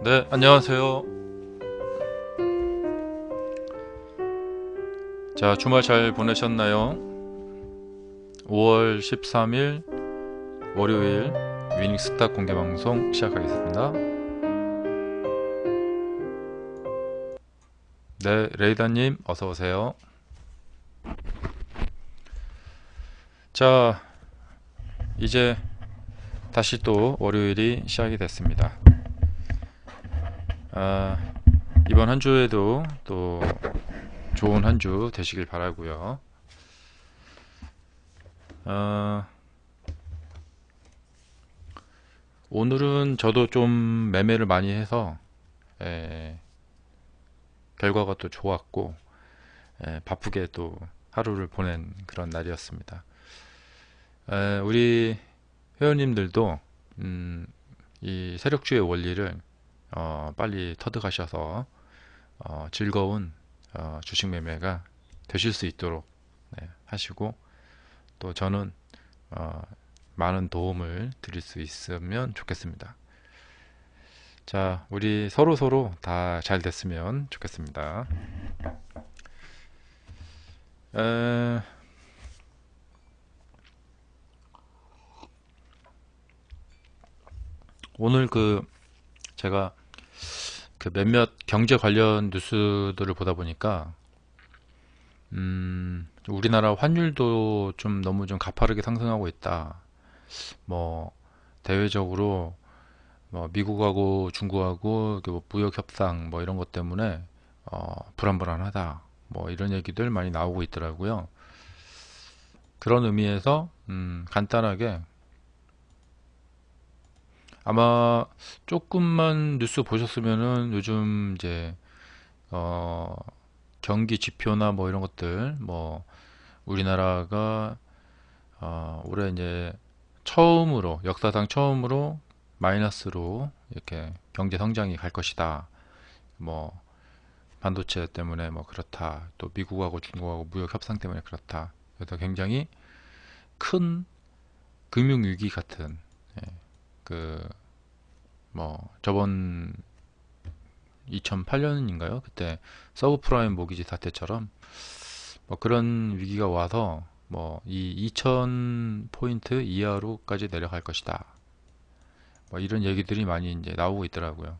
네, 안녕하세요. 자, 주말 잘 보내셨나요? 5월 13일 월요일 위닝스탁 공개방송 시작하겠습니다. 네, 레이더님 어서오세요. 자, 이제 다시 또 월요일이 시작이 됐습니다. 아, 이번 한 주에도 또 좋은 한 주 되시길 바라고요. 오늘은 저도 좀 매매를 많이 해서 결과가 또 좋았고 바쁘게 또 하루를 보낸 그런 날이었습니다. 우리 회원님들도 이 세력주의 원리를 빨리 터득하셔서 즐거운 주식 매매가 되실 수 있도록 하시고, 또 저는 많은 도움을 드릴 수 있으면 좋겠습니다. 자, 우리 서로 다 잘 됐으면 좋겠습니다. 오늘 제가 몇몇 경제 관련 뉴스들을 보다 보니까 우리나라 환율도 좀 너무 좀 가파르게 상승하고 있다. 뭐 대외적으로 뭐 미국하고 중국하고 뭐 무역 협상 뭐 이런 것 때문에 불안불안하다. 뭐 이런 얘기들 많이 나오고 있더라고요. 그런 의미에서 간단하게, 아마 조금만 뉴스 보셨으면은 요즘 이제 어, 경기 지표나 뭐 이런 것들, 뭐 우리나라가 올해 이제 처음으로, 역사상 처음으로 마이너스로 이렇게 경제 성장이 갈 것이다. 뭐 반도체 때문에 뭐 그렇다. 또 미국하고 중국하고 무역 협상 때문에 그렇다. 그래서 굉장히 큰 금융 위기 같은, 그 뭐 저번 2008년인가요? 그때 서브프라임 모기지 사태처럼 뭐 그런 위기가 와서 뭐 이 2000포인트 이하로까지 내려갈 것이다. 뭐 이런 얘기들이 많이 이제 나오고 있더라고요.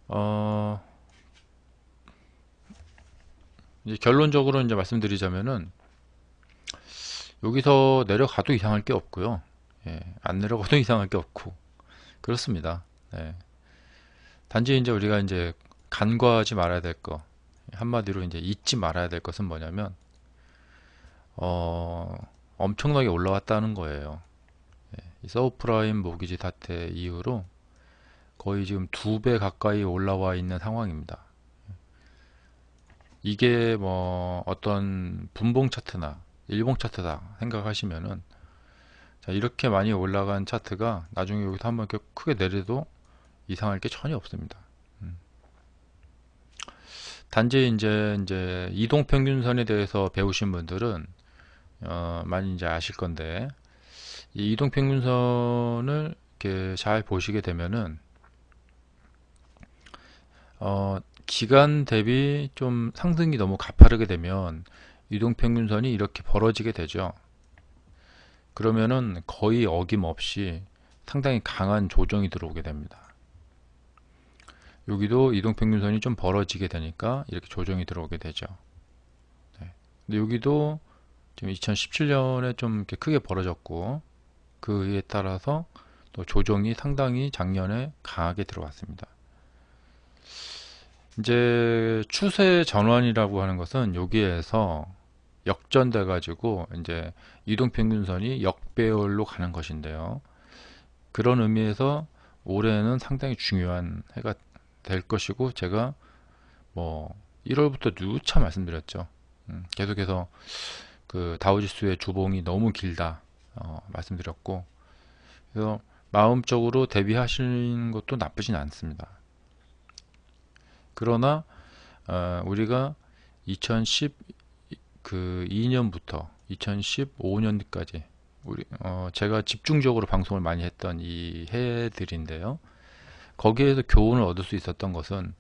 어, 이제 결론적으로 이제 말씀드리자면은 여기서 내려가도 이상할 게 없고요. 안 내려가도 이상할 게 없고 그렇습니다. 예. 단지 이제 우리가 이제 간과하지 말아야 될 거, 한마디로 이제 잊지 말아야 될 것은 뭐냐면 어, 엄청나게 올라왔다는 거예요. 이 서브프라임 모기지 사태 이후로 거의 지금 2배 가까이 올라와 있는 상황입니다. 이게 뭐 어떤 분봉 차트나 일봉 차트다 생각하시면은, 자, 이렇게 많이 올라간 차트가 나중에 여기서 한번 이렇게 크게 내려도 이상할 게 전혀 없습니다. 단지 이제 이동평균선에 대해서 배우신 분들은 많이 이제 아실 건데, 이 이동평균선을 이렇게 잘 보시게 되면은 기간 대비 좀 상승이 너무 가파르게 되면 이동평균선이 이렇게 벌어지게 되죠. 그러면은 거의 어김없이 상당히 강한 조정이 들어오게 됩니다. 여기도 이동평균선이 좀 벌어지게 되니까 이렇게 조정이 들어오게 되죠. 네. 근데 여기도 지금 2017년에 좀 이렇게 크게 벌어졌고, 그에 따라서 또 조정이 상당히 작년에 강하게 들어왔습니다. 이제 추세 전환이라고 하는 것은 여기에서 역전돼 가지고 이제 이동평균선이 역배열로 가는 것인데요. 그런 의미에서 올해는 상당히 중요한 해가 될 것이고, 제가 뭐 1월부터 누차 말씀드렸죠. 계속해서 그 다우지수의 주봉이 너무 길다 말씀드렸고, 그래서 마음적으로 대비하시는 것도 나쁘진 않습니다. 그러나 우리가 2012년부터 2015년까지 제가 집중적으로 방송을 많이 했던 이 해들인데요. 거기에서 교훈을 얻을 수 있었던 것은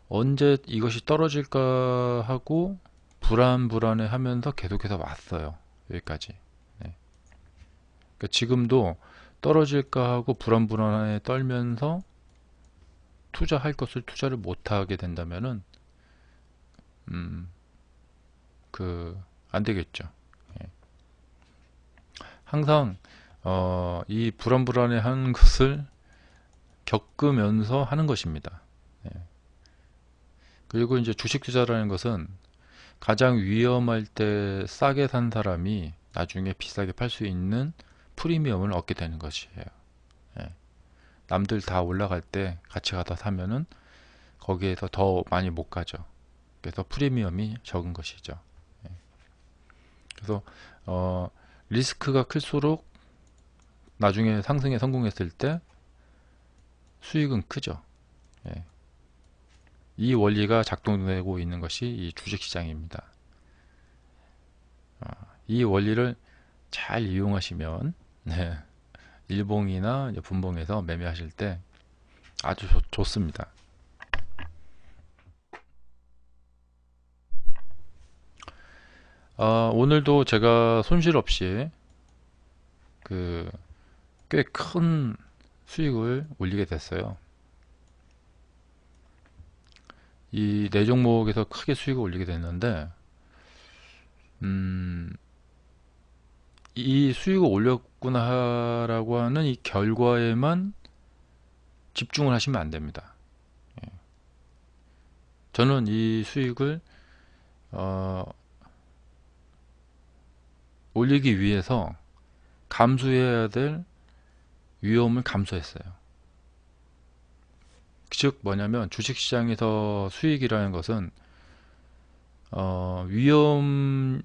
언제 이것이 떨어질까 하고 불안해 하면서 계속해서 왔어요. 여기까지. 네. 그러니까 지금도 떨어질까 하고 불안해 떨면서 투자할 것을 투자를 못하게 된다면은 음, 안 되겠죠. 예. 항상 이 불안해 하는 것을 겪으면서 하는 것입니다. 예. 그리고 이제 주식 투자라는 것은 가장 위험할 때 싸게 산 사람이 나중에 비싸게 팔 수 있는 프리미엄을 얻게 되는 것이에요. 예. 남들 다 올라갈 때 같이 가다 사면은 거기에서 더 많이 못 가죠. 그래서 프리미엄이 적은 것이죠. 예. 그래서 리스크가 클수록 나중에 상승에 성공했을 때 수익은 크죠. 예. 이 원리가 작동되고 있는 것이 이 주식시장입니다. 이 원리를 잘 이용하시면 네, 일봉이나 분봉에서 매매하실 때 아주 좋습니다. 오늘도 제가 손실 없이 꽤 큰 수익을 올리게 됐어요. 이 네 종목에서 크게 수익을 올리게 됐는데 이 수익을 올렸구나 라고 하는 이 결과에만 집중을 하시면 안 됩니다. 예. 저는 이 수익을 올리기 위해서 감수해야 될 위험을 감수했어요. 즉 뭐냐면 주식시장에서 수익이라는 것은 위험을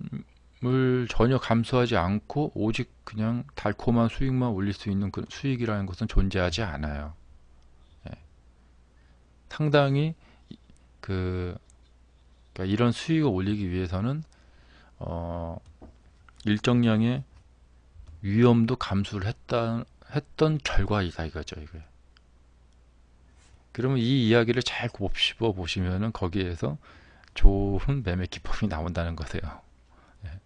전혀 감수하지 않고 오직 그냥 달콤한 수익만 올릴 수 있는 그 수익이라는 것은 존재하지 않아요. 예. 상당히 그러니까 이런 수익을 올리기 위해서는 일정량의 위험도 감수를 했던 결과이다 이거죠. 이게. 그러면 이 이야기를 잘 곱씹어 보시면은 거기에서 좋은 매매 기법이 나온다는 거세요. 예.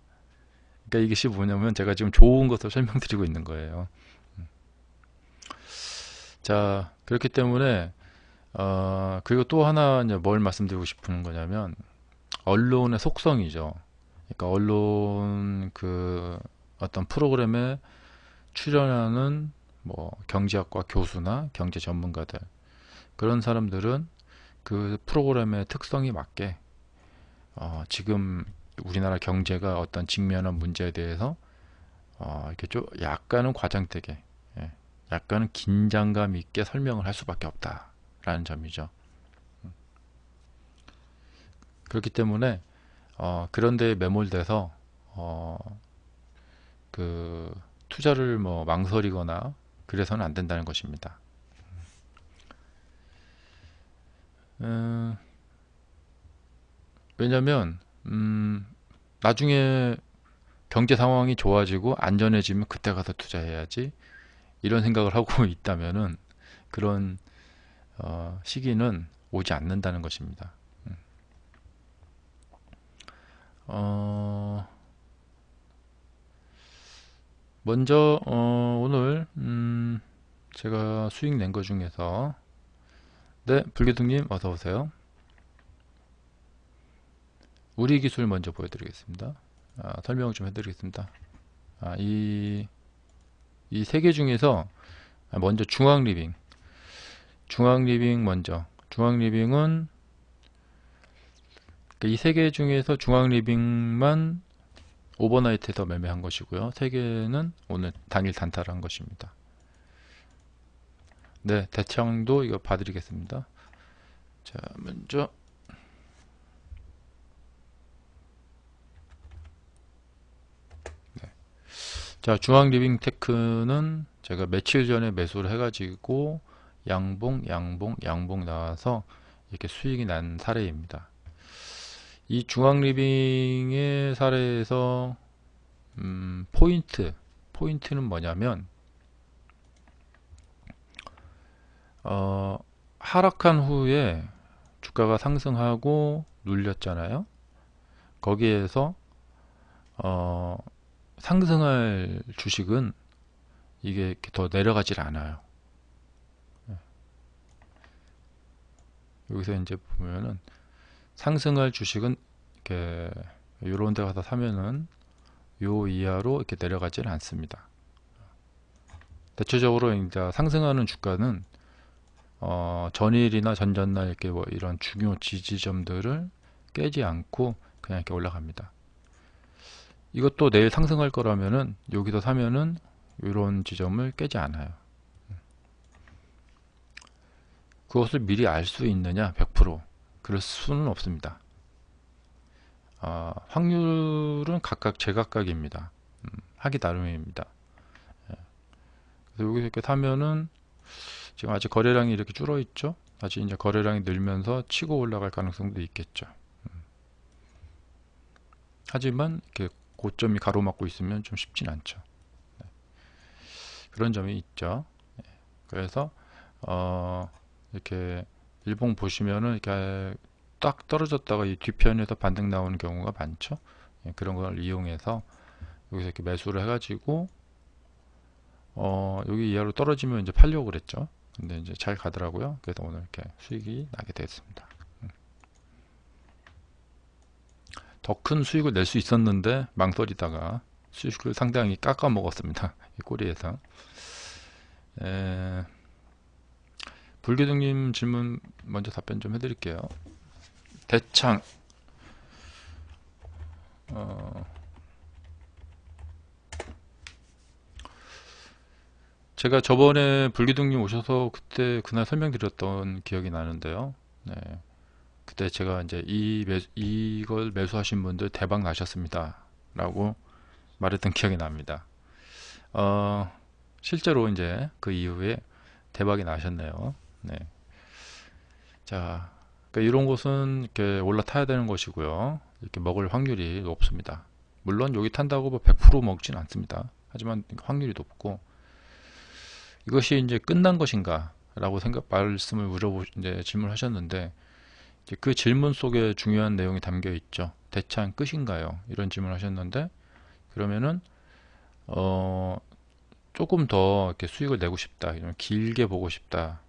그러니까 이것이 뭐냐면 제가 지금 좋은 것을 설명드리고 있는 거예요. 자, 그렇기 때문에 그리고 또 하나 이제 뭘 말씀드리고 싶은 거냐면 언론의 속성이죠. 그러니까 언론 어떤 프로그램에 출연하는 뭐 경제학과 교수나 경제 전문가들 그런 사람들은 그 프로그램의 특성이 맞게 지금 우리나라 경제가 어떤 직면한 문제에 대해서 이렇게 좀 약간은 과장되게 약간은 긴장감 있게 설명을 할 수밖에 없다라는 점이죠. 그렇기 때문에 그런 데에 매몰돼서 투자를 뭐 망설이거나 그래서는 안 된다는 것입니다. 왜냐면 나중에 경제 상황이 좋아지고 안전해지면 그때 가서 투자해야지 이런 생각을 하고 있다면은 그런 시기는 오지 않는다는 것입니다. 먼저 오늘 제가 수익 낸 것 중에서 네, 불교등님 어서 오세요. 우리 기술 먼저 보여드리겠습니다. 설명을 좀 해드리겠습니다. 이 세 개 중에서 먼저 중앙리빙 먼저 중앙리빙은 이 세 개 중에서 중앙리빙만 오버나이트에서 매매한 것이고요. 세 개는 오늘 당일 단타한 것입니다. 네, 대창도 이거 봐드리겠습니다. 자, 먼저 자, 중앙 리빙 테크는 제가 며칠 전에 매수를 해가지고 양봉 나와서 이렇게 수익이 난 사례입니다. 이 중앙 리빙의 사례에서 포인트 포인트는 뭐냐면 하락한 후에 주가가 상승하고 눌렸잖아요. 거기에서 상승할 주식은 이게 이렇게 더 내려가질 않아요. 여기서 이제 보면은 상승할 주식은 이렇게 요런 데 가서 사면은 요 이하로 이렇게 내려가지는 않습니다. 대체적으로 이제 상승하는 주가는 전일이나 전전날 이렇게 뭐 이런 중요 지지점들을 깨지 않고 그냥 이렇게 올라갑니다. 이것도 내일 상승할 거라면은 여기서 사면은 이런 지점을 깨지 않아요. 그것을 미리 알 수 있느냐? 100% 그럴 수는 없습니다. 확률은 각각 제각각입니다. 하기 나름입니다. 그래서 여기서 이렇게 사면은 지금 아직 거래량이 이렇게 줄어 있죠. 다시 이제 거래량이 늘면서 치고 올라갈 가능성도 있겠죠. 하지만 이렇게 고점이 가로막고 있으면 좀 쉽진 않죠. 그런 점이 있죠. 그래서 이렇게 일봉 보시면은 이렇게 딱 떨어졌다가 이 뒤편에서 반등 나오는 경우가 많죠. 그런 걸 이용해서 여기서 이렇게 매수를 해가지고 여기 이하로 떨어지면 이제 팔려고 그랬죠. 근데 이제 잘 가더라고요. 그래서 오늘 이렇게 수익이 나게 되었습니다. 더 큰 수익을 낼 수 있었는데 망설이다가 수익을 상당히 깎아 먹었습니다. 이 꼬리에서. 불교등님 질문 먼저 답변 좀 해드릴게요. 대창 제가 저번에 불기둥님 오셔서 그때 그날 설명드렸던 기억이 나는데요. 네. 그때 제가 이제 이걸 매수하신 분들 대박 나셨습니다. 라고 말했던 기억이 납니다. 실제로 이제 그 이후에 대박이 나셨네요. 네. 자, 그러니까 이런 곳은 이렇게 올라타야 되는 것이고요. 이렇게 먹을 확률이 높습니다. 물론 여기 탄다고 뭐 100% 먹진 않습니다. 하지만 확률이 높고 이것이 이제 끝난 것인가 라고 말씀을 이제 질문하셨는데 이제 그 질문 속에 중요한 내용이 담겨 있죠. 대창 끝인가요? 이런 질문을 하셨는데 그러면은 조금 더 이렇게 수익을 내고 싶다. 이런 길게 보고 싶다.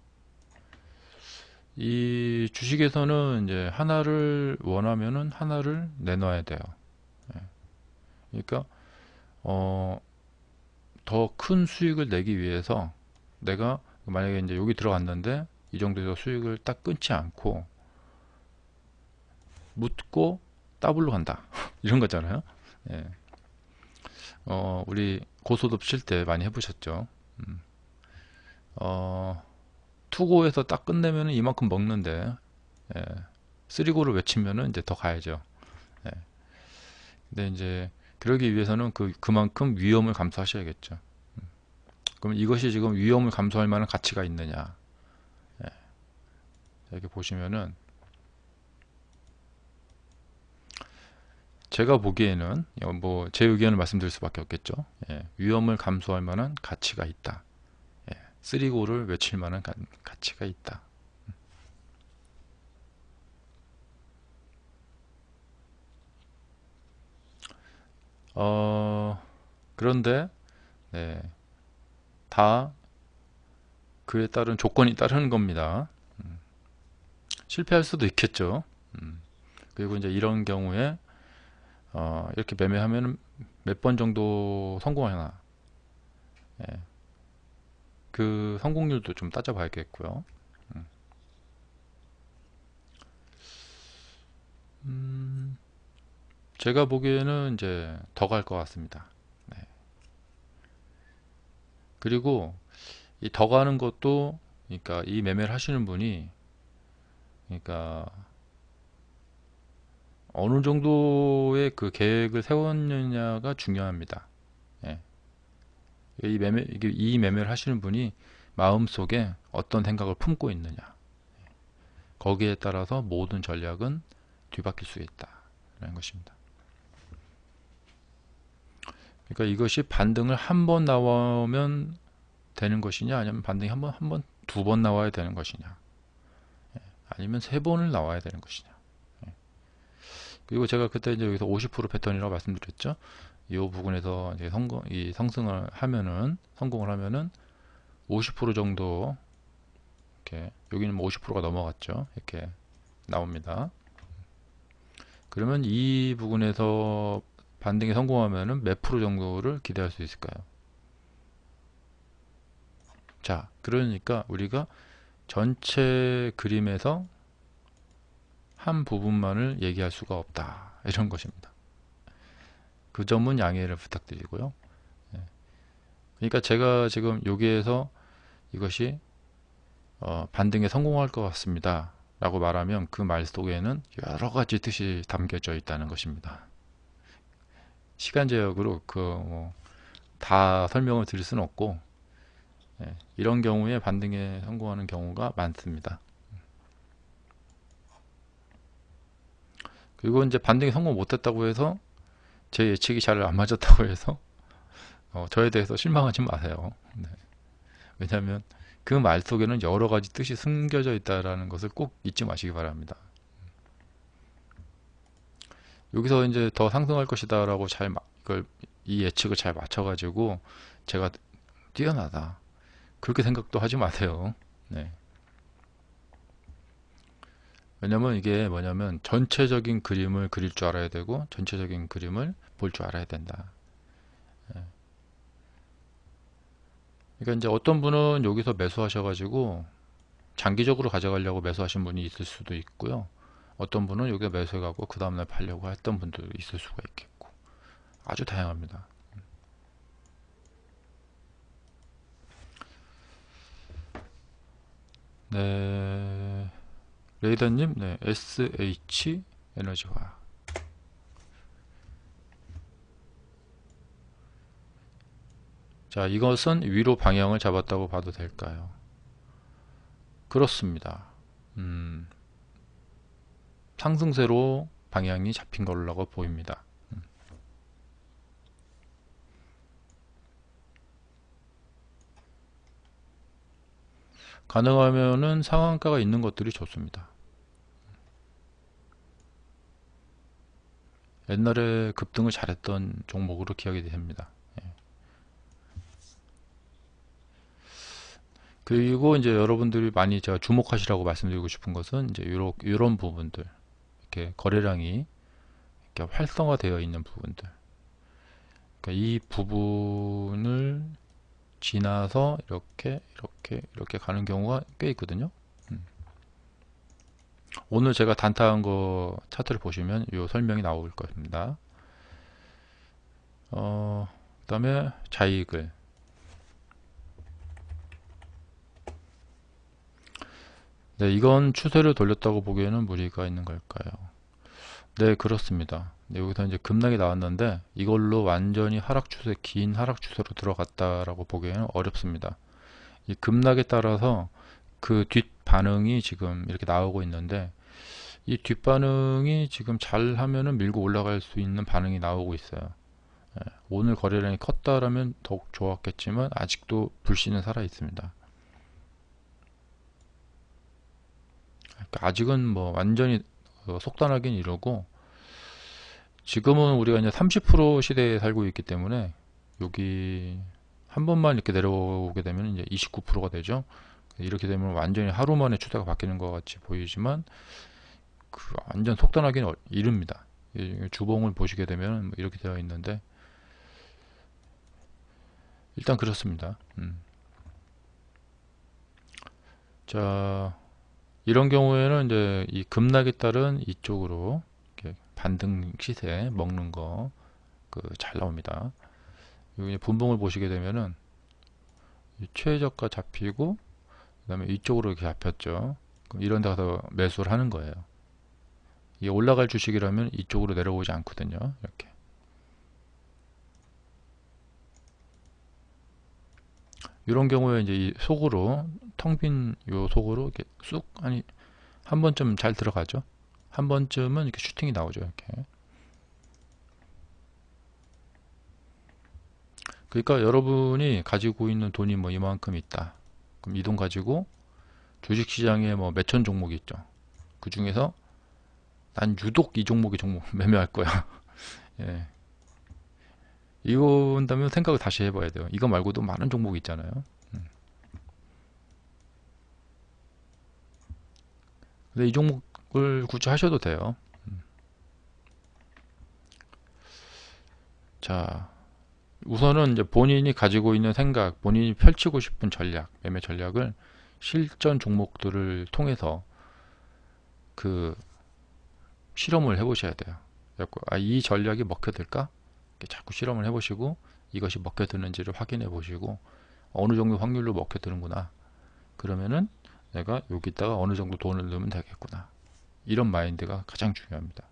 이 주식에서는 이제 하나를 원하면은 하나를 내놔야 돼요. 그러니까 더 큰 수익을 내기 위해서 내가 만약에 이제 여기 들어갔는데 이 정도에서 수익을 딱 끊지 않고 묻고 더블로 간다 이런 거잖아요. 예. 우리 고소득 칠 때 많이 해보셨죠. 투고에서 딱 끝내면 이만큼 먹는데 예. 쓰리고를 외치면은 이제 더 가야죠. 예. 근데 이제 그러기 위해서는 그만큼 위험을 감수하셔야겠죠. 그럼 이것이 지금 위험을 감수할 만한 가치가 있느냐. 예. 이렇게 보시면은 제가 보기에는 뭐 제 의견을 말씀드릴 수밖에 없겠죠. 예. 위험을 감수할 만한 가치가 있다. 예. 쓰리고를 외칠 만한 가치가 있다. 그런데 네, 다 그에 따른 조건이 따르는 겁니다. 실패할 수도 있겠죠. 그리고 이제 이런 경우에 이렇게 매매하면 몇 번 정도 성공하나 예, 그 성공률도 좀 따져봐야겠고요. 제가 보기에는 이제 더 갈 것 같습니다. 네. 그리고 이 더 가는 것도 그러니까 이 매매를 하시는 분이 그러니까 어느 정도의 그 계획을 세웠느냐가 중요합니다. 예. 이 매매를 하시는 분이 마음속에 어떤 생각을 품고 있느냐. 거기에 따라서 모든 전략은 뒤바뀔 수 있다. 라는 것입니다. 그러니까 이것이 반등을 한 번 나오면 되는 것이냐, 아니면 반등이 한 번, 두 번 나와야 되는 것이냐, 아니면 세 번을 나와야 되는 것이냐. 그리고 제가 그때 이제 여기서 50% 패턴이라고 말씀드렸죠. 이 부분에서 이제 상승을 하면은, 성공을 하면은 50% 정도, 이렇게, 여기는 뭐 50%가 넘어갔죠. 이렇게 나옵니다. 그러면 이 부분에서 반등에 성공하면은 몇 프로 정도를 기대할 수 있을까요? 자, 그러니까 우리가 전체 그림에서 한 부분만을 얘기할 수가 없다, 이런 것입니다. 그 점은 양해를 부탁드리고요. 그러니까 제가 지금 여기에서 이것이 반등에 성공할 것 같습니다 라고 말하면 그 말 속에는 여러 가지 뜻이 담겨져 있다는 것입니다. 시간 제약으로 다 설명을 드릴 수는 없고, 이런 경우에 반등에 성공하는 경우가 많습니다. 그리고 이제 반등에 성공 못했다고 해서, 제 예측이 잘 안 맞았다고 해서 저에 대해서 실망하지 마세요. 네. 왜냐하면 그 말 속에는 여러 가지 뜻이 숨겨져 있다는 것을 꼭 잊지 마시기 바랍니다. 여기서 이제 더 상승할 것이다 라고 이 예측을 잘 맞춰가지고 제가 뛰어나다, 그렇게 생각도 하지 마세요. 네. 왜냐면 이게 뭐냐면 전체적인 그림을 그릴 줄 알아야 되고, 전체적인 그림을 볼 줄 알아야 된다. 그러니까 이제 어떤 분은 여기서 매수하셔가지고 장기적으로 가져가려고 매수하신 분이 있을 수도 있고요. 어떤 분은 여기서 매수해가고 그 다음날 팔려고 했던 분도 있을 수가 있겠고, 아주 다양합니다. 네, 레이더님, 네, SH 에너지화. 자, 이것은 위로 방향을 잡았다고 봐도 될까요? 그렇습니다. 상승세로 방향이 잡힌 걸로 보입니다. 가능하면은 상한가가 있는 것들이 좋습니다. 옛날에 급등을 잘했던 종목으로 기억이 됩니다. 그리고 이제 여러분들이 많이 제가 주목하시라고 말씀드리고 싶은 것은 이제 이런 부분들, 이렇게 거래량이 이렇게 활성화되어 있는 부분들, 그러니까 이 부분을 지나서 이렇게 가는 경우가 꽤 있거든요. 오늘 제가 단타한 거 차트를 보시면 이 설명이 나올 겁니다. 그 다음에 자이글. 네, 이건 추세를 돌렸다고 보기에는 무리가 있는 걸까요? 네, 그렇습니다. 네, 여기서 이제 급락이 나왔는데 이걸로 완전히 긴 하락 추세로 들어갔다라고 보기에는 어렵습니다. 이 급락에 따라서 그 뒷 반응이 지금 이렇게 나오고 있는데, 이 뒷반응이 지금 잘 하면은 밀고 올라갈 수 있는 반응이 나오고 있어요. 오늘 거래량이 컸다라면 더욱 좋았겠지만 아직도 불씨는 살아 있습니다. 그러니까 아직은 뭐 완전히 속단하긴 이러고, 지금은 우리가 이제 30% 시대에 살고 있기 때문에 여기 한 번만 이렇게 내려오게 되면 이제 29%가 되죠. 이렇게 되면 완전히 하루 만에 추세가 바뀌는 것 같이 보이지만 완전 속단하기는 이릅니다. 주봉을 보시게 되면 이렇게 되어 있는데, 일단 그렇습니다. 자, 이런 경우에는 이제 이 급락에 따른 이쪽으로 이렇게 반등 시세 먹는 거 잘 나옵니다. 여기 분봉을 보시게 되면은 최저가 잡히고 그 다음에 이쪽으로 이렇게 잡혔죠. 그럼 이런 데 가서 매수를 하는 거예요. 이게 올라갈 주식이라면 이쪽으로 내려오지 않거든요. 이렇게. 이런 경우에 이제 이 속으로, 텅 빈 요 속으로 이렇게 쑥, 아니, 한 번쯤 잘 들어가죠. 한 번쯤은 이렇게 슈팅이 나오죠. 이렇게. 그러니까 여러분이 가지고 있는 돈이 뭐 이만큼 있다. 그럼 이 돈 가지고 주식시장에 뭐 몇천 종목이 있죠. 그 중에서 난 유독 이 종목이 종목 매매할 거야. 예. 이거 한다면 생각을 다시 해봐야 돼요. 이거 말고도 많은 종목이 있잖아요. 근데 이 종목을 굳이 하셔도 돼요. 자, 우선은 이제 본인이 가지고 있는 생각, 본인이 펼치고 싶은 전략, 매매 전략을 실전 종목들을 통해서 그 실험을 해보셔야 돼요. 그래갖고 이 전략이 먹혀들까? 이렇게 자꾸 실험을 해보시고 이것이 먹혀드는지를 확인해 보시고 어느 정도 확률로 먹혀드는구나. 그러면은 내가 여기다가 어느 정도 돈을 넣으면 되겠구나. 이런 마인드가 가장 중요합니다.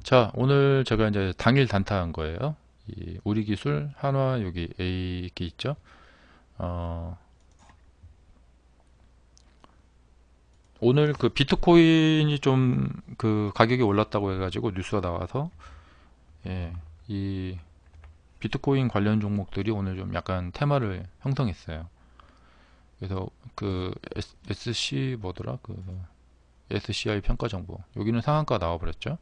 자, 오늘 제가 이제 당일 단타한 거예요. 이 우리기술 한화 여기 A 이렇게 있죠. 오늘 그 비트코인이 좀 그 가격이 올랐다고 해가지고 뉴스가 나와서 예, 이 비트코인 관련 종목들이 오늘 좀 약간 테마를 형성했어요. 그래서 그 SC 뭐더라 그 SCI 평가 정보 여기는 상한가 나와버렸죠.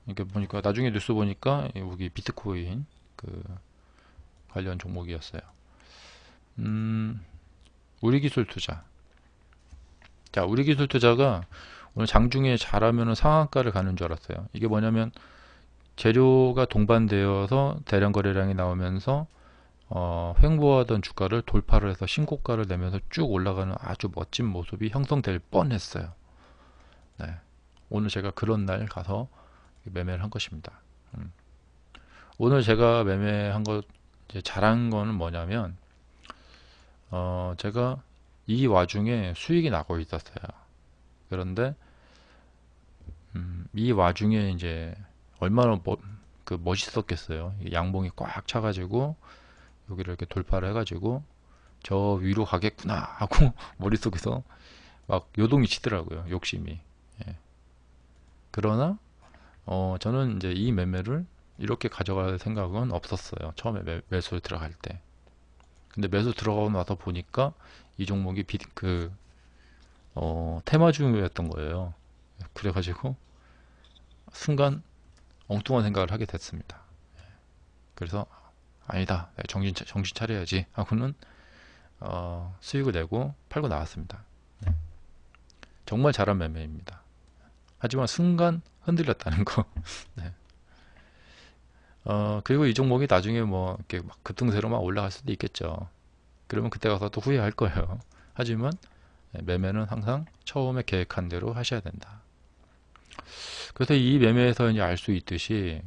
이렇게 보니까 나중에 뉴스 보니까 여기 비트코인 그 관련 종목이었어요. 우리기술 투자. 자, 우리기술 투자가 오늘 장중에 잘하면 상한가를 가는 줄 알았어요. 이게 뭐냐면 재료가 동반되어서 대량 거래량이 나오면서 횡보하던 주가를 돌파를 해서 신고가를 내면서 쭉 올라가는 아주 멋진 모습이 형성될 뻔했어요. 네. 오늘 제가 그런 날 가서 매매를 한 것입니다. 오늘 제가 매매한 거 이제 잘한 거는 뭐냐면 제가 이 와중에 수익이 나고 있었어요. 그런데 이 와중에 이제 얼마나 멋있었겠어요. 양봉이 꽉 차가지고 여기를 이렇게 돌파를 해가지고 저 위로 가겠구나 하고 머릿속에서 막 요동이 치더라고요. 욕심이. 예. 그러나 저는 이제 이 매매를 이렇게 가져갈 생각은 없었어요. 처음에 매수 들어갈 때. 근데 매수 들어가고 나서 보니까 이 종목이 테마주였던 거예요. 그래가지고 순간 엉뚱한 생각을 하게 됐습니다. 그래서 아니다, 정신 차려야지 하고는 수익을 내고 팔고 나왔습니다. 정말 잘한 매매입니다. 하지만 순간 흔들렸다는 거. 네. 그리고 이 종목이 나중에 뭐 이렇게 막 급등세로 막 올라갈 수도 있겠죠. 그러면 그때 가서 또 후회할 거예요. 하지만 매매는 항상 처음에 계획한 대로 하셔야 된다. 그래서 이 매매에서 이제 알 수 있듯이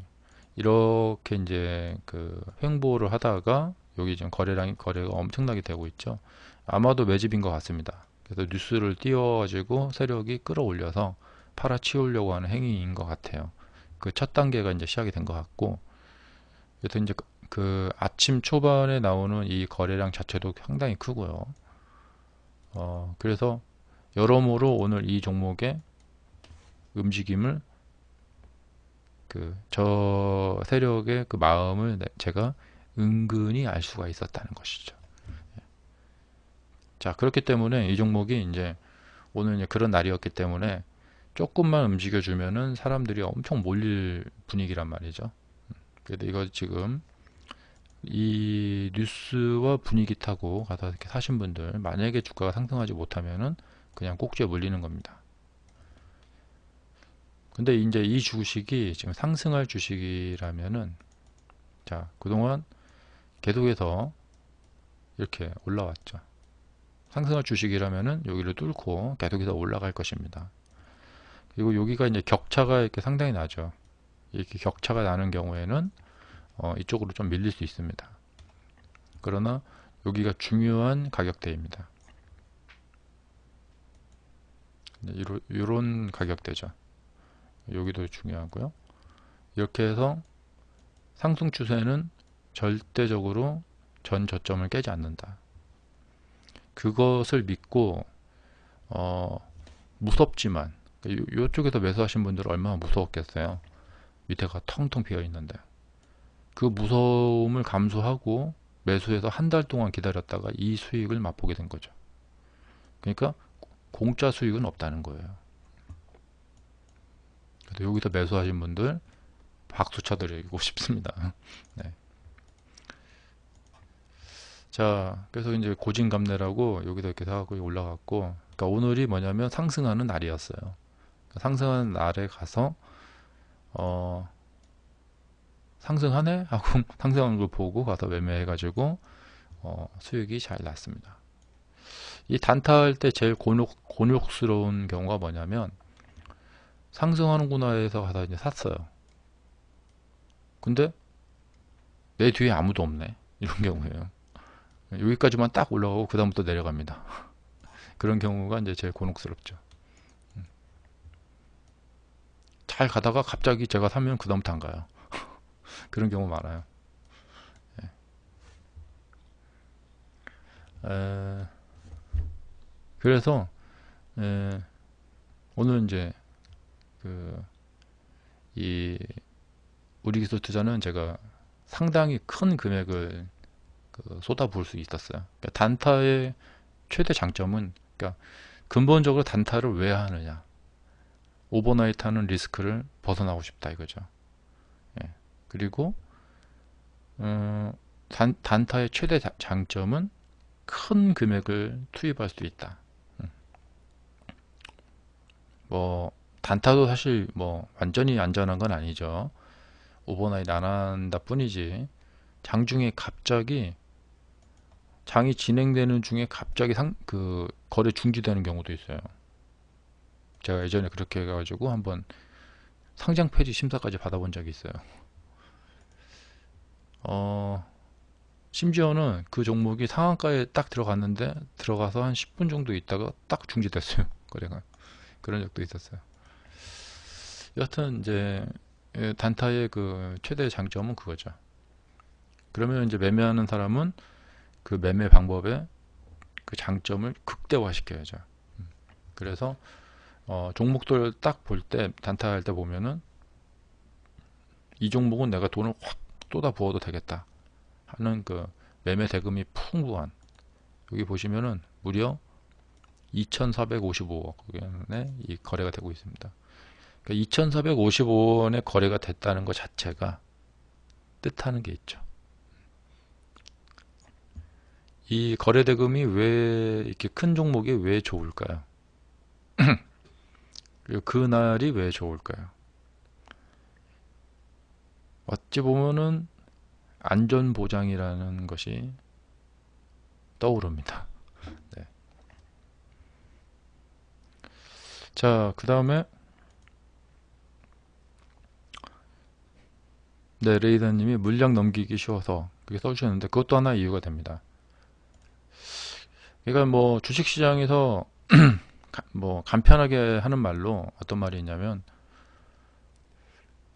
이렇게 이제 그 횡보를 하다가 여기 지금 거래가 엄청나게 되고 있죠. 아마도 매집인 것 같습니다. 그래서 뉴스를 띄워가지고 세력이 끌어올려서 팔아치우려고 하는 행위인 것 같아요. 그 첫 단계가 이제 시작이 된 것 같고, 그래서 이제 그 아침 초반에 나오는 이 거래량 자체도 상당히 크고요. 그래서 여러모로 오늘 이 종목의 움직임을 저 세력의 그 마음을 제가 은근히 알 수가 있었다는 것이죠. 자, 그렇기 때문에 이 종목이 이제 오늘 이제 그런 날이었기 때문에 조금만 움직여주면은 사람들이 엄청 몰릴 분위기란 말이죠. 그래도 이거 지금 이 뉴스와 분위기 타고 가서 이렇게 사신 분들 만약에 주가가 상승하지 못하면은 그냥 꼭지에 물리는 겁니다. 근데 이제 이 주식이 지금 상승할 주식이라면은 자, 그동안 계속해서 이렇게 올라왔죠. 상승할 주식이라면은 여기를 뚫고 계속해서 올라갈 것입니다. 그리고 여기가 이제 격차가 이렇게 상당히 나죠. 이렇게 격차가 나는 경우에는 이쪽으로 좀 밀릴 수 있습니다. 그러나 여기가 중요한 가격대입니다. 이런 가격대죠. 여기도 중요하고요. 이렇게 해서 상승 추세는 절대적으로 전 저점을 깨지 않는다. 그것을 믿고 무섭지만 이쪽에서 매수하신 분들은 얼마나 무서웠겠어요. 밑에가 텅텅 비어 있는데 그 무서움을 감수하고 매수해서 한 달 동안 기다렸다가 이 수익을 맛보게 된 거죠. 그러니까 공짜 수익은 없다는 거예요. 그래서 여기서 매수하신 분들 박수 쳐드리고 싶습니다. 네. 자, 그래서 이제 고진감래라고 여기도 이렇게 사고 올라갔고, 그러니까 오늘이 뭐냐면 상승하는 날이었어요. 그러니까 상승하는 날에 가서 상승하네 하고 상승하는 걸 보고 가서 매매해가지고 수익이 잘 났습니다. 이 단타할 때 제일 곤욕스러운 경우가 뭐냐면 상승하는구나 해서 가서 이제 샀어요. 근데 내 뒤에 아무도 없네. 이런 경우예요. 여기까지만 딱 올라가고 그 다음부터 내려갑니다. 그런 경우가 이제 제일 곤혹스럽죠. 잘 가다가 갑자기 제가 사면 그 다음부터 안 가요. 그런 경우 많아요. 에, 그래서 오늘 이제 이 우리 기술 투자는 제가 상당히 큰 금액을 쏟아부을 수 있었어요. 그러니까 단타의 최대 장점은, 그러니까 근본적으로 단타를 왜 하느냐, 오버나이트 하는 리스크를 벗어나고 싶다 이거죠. 예. 그리고 단타의 최대 장점은 큰 금액을 투입할 수 있다. 뭐 단타도 사실 뭐 완전히 안전한 건 아니죠. 오버나이트 안 한다 뿐이지, 장중에 갑자기 장이 진행되는 중에 갑자기 거래 중지되는 경우도 있어요. 제가 예전에 그렇게 해가지고 한번 상장 폐지 심사까지 받아본 적이 있어요. 심지어는 그 종목이 상한가에 딱 들어갔는데 들어가서 한 10분 정도 있다가 딱 중지됐어요. 거래가. 그런 적도 있었어요. 여하튼 이제 단타의 그 최대 장점은 그거죠. 그러면 이제 매매하는 사람은 그 매매 방법의 그 장점을 극대화시켜야죠. 그래서 종목들 딱 볼 때, 단타할 때 보면은 이 종목은 내가 돈을 확 쏟아 부어도 되겠다 하는 그 매매 대금이 풍부한, 여기 보시면은 무려 2,455억 원에 이 거래가 되고 있습니다. 그러니까 2,455원에 거래가 됐다는 것 자체가 뜻하는 게 있죠. 이 거래 대금이 왜 이렇게 큰 종목이 왜 좋을까요? 그리고 그날이 왜 좋을까요? 어찌 보면은 안전보장이라는 것이 떠오릅니다. 네. 자, 그 다음에 네, 레이더님이 물량 넘기기 쉬워서 그렇게 써주셨는데 그것도 하나 이유가 됩니다. 그러니까 뭐 주식시장에서 뭐 간편하게 하는 말로 어떤 말이 있냐면,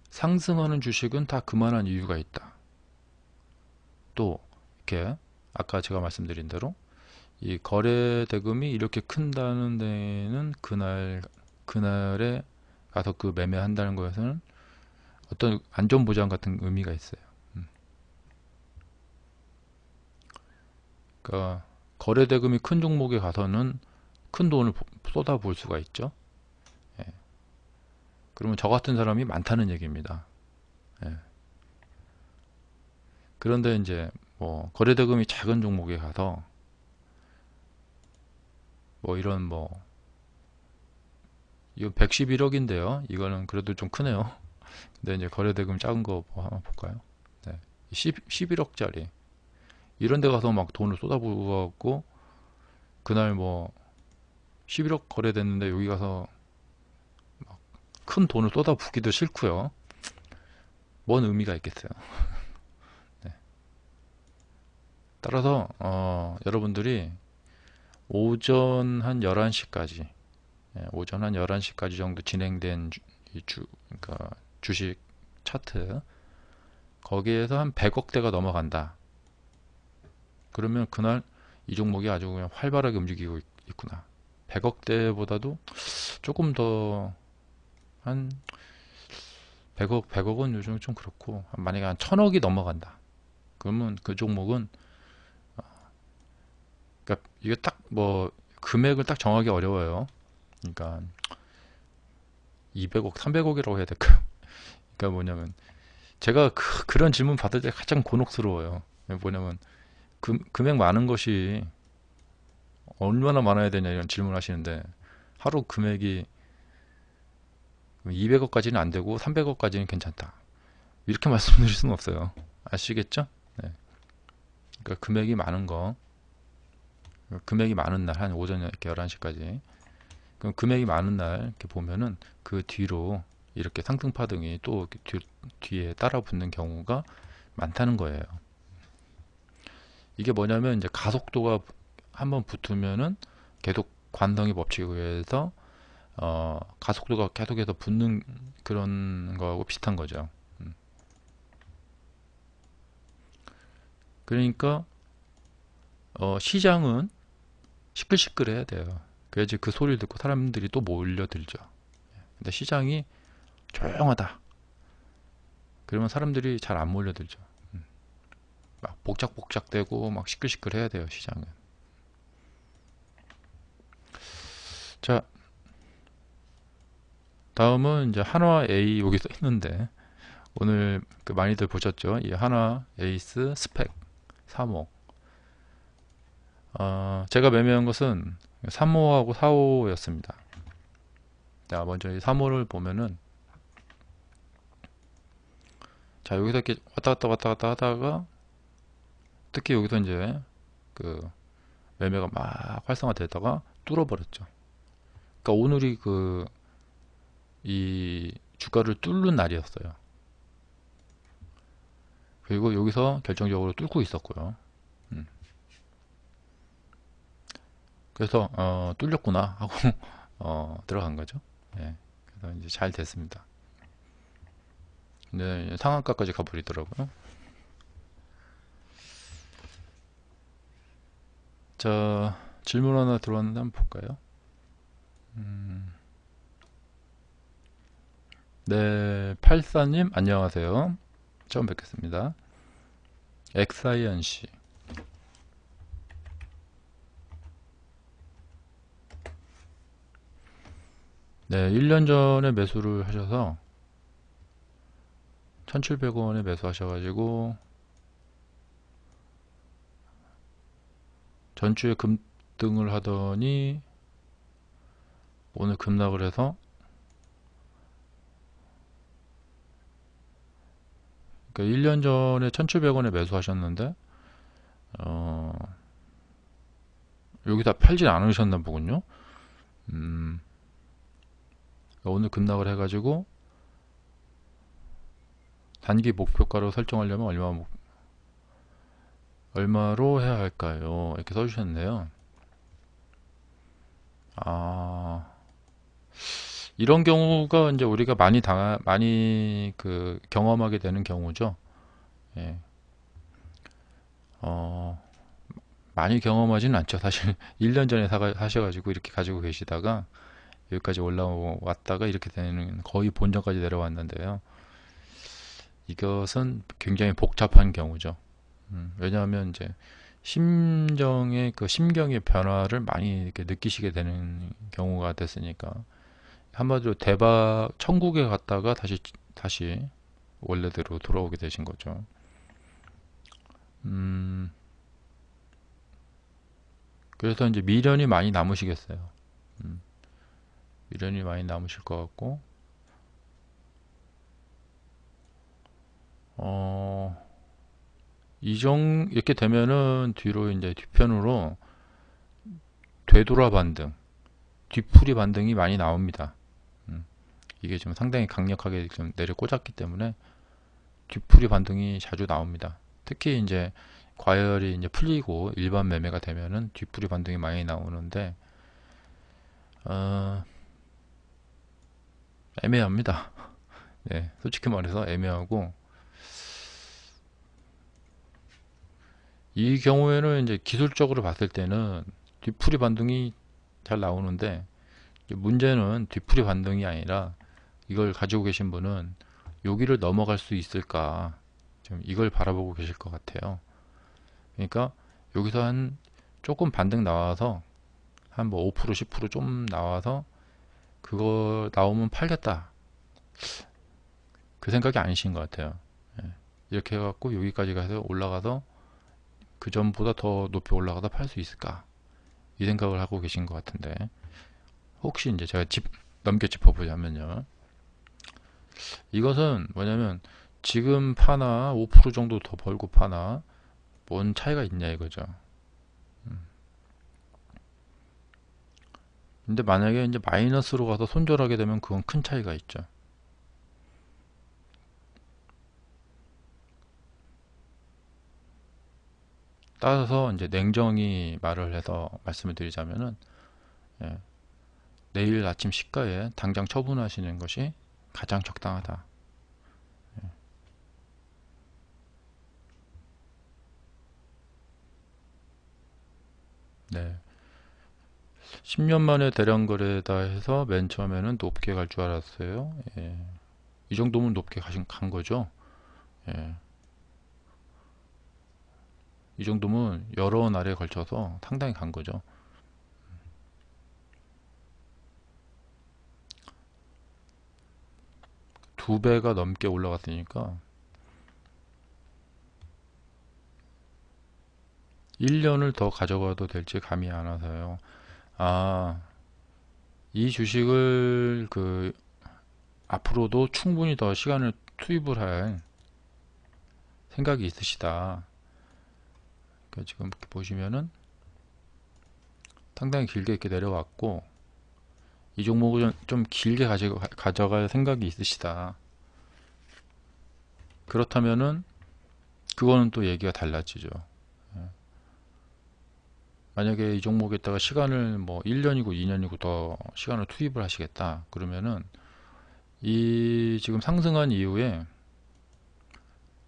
상승하는 주식은 다 그만한 이유가 있다. 또 이렇게 아까 제가 말씀드린 대로 이 거래 대금이 이렇게 큰다는 데는 그날에 가서 그 매매한다는 것에서는 어떤 안전보장 같은 의미가 있어요. 그러니까 거래 대금이 큰 종목에 가서는 큰 돈을 쏟아부을 수가 있죠. 예. 그러면 저 같은 사람이 많다는 얘기입니다. 예. 그런데 이제 뭐 거래 대금이 작은 종목에 가서 뭐 이런 뭐 이거 111억인데요. 이거는 그래도 좀 크네요. 근데 이제 거래 대금 작은 거 뭐 한번 볼까요? 네. 11억짜리 이런 데 가서 막 돈을 쏟아부어갖고 그날 뭐 11억 거래됐는데 여기 가서 큰 돈을 쏟아붓기도 싫고요. 뭔 의미가 있겠어요. 네. 따라서 여러분들이 오전 한 11시까지 오전 한 11시까지 정도 진행된 그러니까 주식 차트, 거기에서 한 100억대가 넘어간다. 그러면 그날 이 종목이 아주 그냥 활발하게 움직이고 있구나. 100억대보다도 조금 더 한 100억은 요즘 좀 그렇고, 만약에 한 1000억이 넘어간다. 그러면 그 종목은, 그러니까 이게 딱 뭐, 금액을 딱 정하기 어려워요. 그러니까 200억, 300억이라고 해야 될까요? 그러니까 뭐냐면, 제가 그런 질문 받을 때 가장 곤혹스러워요. 뭐냐면, 금액 많은 것이 얼마나 많아야 되냐 이런 질문 하시는데, 하루 금액이 200억까지는 안 되고 300억까지는 괜찮다. 이렇게 말씀드릴 수는 없어요. 아시겠죠? 네. 그러니까 금액이 많은 거, 금액이 많은 날, 한 오전 이렇게 11시까지. 그럼 금액이 많은 날 이렇게 보면은 그 뒤로 이렇게 상승파등이 또 이렇게 뒤에 따라 붙는 경우가 많다는 거예요. 이게 뭐냐면 이제 가속도가 한번 붙으면은 계속 관성의 법칙에 의해서 가속도가 계속해서 붙는 그런 거하고 비슷한 거죠. 그러니까 시장은 시끌시끌해야 돼요. 그래야지 그 소리를 듣고 사람들이 또 몰려들죠. 근데 시장이 조용하다. 그러면 사람들이 잘 안 몰려들죠. 막 복작복작되고 막 시끌시끌해야 돼요, 시장은. 자, 다음은 이제 한화 A 여기 써 있는데 오늘 그 많이들 보셨죠? 이 한화 에이스 스펙 3호. 제가 매매한 것은 3호하고 4호였습니다. 자, 먼저 이 3호를 보면은 자, 여기서 이렇게 왔다 갔다 하다가 특히 여기서 이제 그 매매가 막 활성화되다가 뚫어버렸죠. 그러니까 오늘이 이 주가를 뚫는 날이었어요. 그리고 여기서 결정적으로 뚫고 있었고요. 그래서 뚫렸구나 하고 들어간 거죠. 예. 그래서 이제 잘 됐습니다. 근데 상한가까지 가버리더라고요. 자, 질문 하나 들어왔는데 한번 볼까요? 네, 84님 안녕하세요. 처음 뵙겠습니다. 엑사이언씨. 네, 1년 전에 매수를 하셔서 1700원에 매수하셔가지고 전주에 급등을 하더니 오늘 급락을 해서 그러니까 1년 전에 1700원에 매수하셨는데 여기다 팔진 않으셨나 보군요. 그러니까 오늘 급락을 해가지고 단기 목표가로 설정하려면 얼마로 해야 할까요? 이렇게 써주셨네요. 이런 경우가 이제 우리가 많이 경험하게 되는 경우죠. 예. 많이 경험하지는 않죠. 사실 1년 전에 사셔가지고 이렇게 가지고 계시다가 여기까지 올라왔다가 이렇게 되는 거의 본전까지 내려왔는데요. 이것은 굉장히 복잡한 경우죠. 왜냐하면 이제 심경의 변화를 많이 이렇게 느끼시게 되는 경우가 됐으니까 한마디로 대박 천국에 갔다가 다시 원래대로 돌아오게 되신 거죠. 그래서 이제 미련이 많이 남으시겠어요. 미련이 많이 남으실 것 같고, 이렇게 되면은 뒤로 이제 뒤편으로 되돌아 반등, 뒤풀이 반등이 많이 나옵니다. 이게 좀 상당히 강력하게 좀 내려 꽂았기 때문에 뒤풀이 반등이 자주 나옵니다. 특히 이제 과열이 이제 풀리고 일반 매매가 되면은 뒤풀이 반등이 많이 나오는데, 애매합니다. 네, 솔직히 말해서 애매하고, 이 경우에는 이제 기술적으로 봤을 때는 뒤풀이 반등이 잘 나오는데, 문제는 뒤풀이 반등이 아니라 이걸 가지고 계신 분은 여기를 넘어갈 수 있을까? 지금 이걸 바라보고 계실 것 같아요. 그러니까 여기서 한 조금 반등 나와서 한 뭐 5% 10%좀 나와서 그거 나오면 팔겠다, 그 생각이 아니신 것 같아요. 예. 이렇게 해갖고 여기까지 가서 올라가서 그 전보다 더 높이 올라가서 팔 수 있을까, 이 생각을 하고 계신 것 같은데, 혹시 이제 제가 넘겨 짚어보자면요, 이것은 뭐냐면 지금 파나 5% 정도 더 벌고 파나 뭔 차이가 있냐 이거죠. 근데 만약에 이제 마이너스로 가서 손절하게 되면 그건 큰 차이가 있죠. 따라서 이제 냉정히 말을 해서 말씀을 드리자면은, 예, 내일 아침 시가에 당장 처분하시는 것이 가장 적당하다. 네. 10년 만에 대량 거래다 해서 맨 처음에는 높게 갈 줄 알았어요. 예. 이 정도면 높게 간 거죠. 예. 이 정도면 여러 날에 걸쳐서 상당히 간 거죠. 두 배가 넘게 올라갔으니까 1년을 더 가져가도 될지 감이 안 와서요. 아, 이 주식을 앞으로도 충분히 더 시간을 투입을 할 생각이 있으시다. 그러니까 지금 이렇게 보시면은 상당히 길게 이렇게 내려왔고, 이 종목을 좀 길게 가져갈 생각이 있으시다. 그렇다면은 그거는 또 얘기가 달라지죠. 만약에 이 종목에다가 시간을 뭐 1년이고 2년이고 더 시간을 투입을 하시겠다, 그러면은 이 지금 상승한 이후에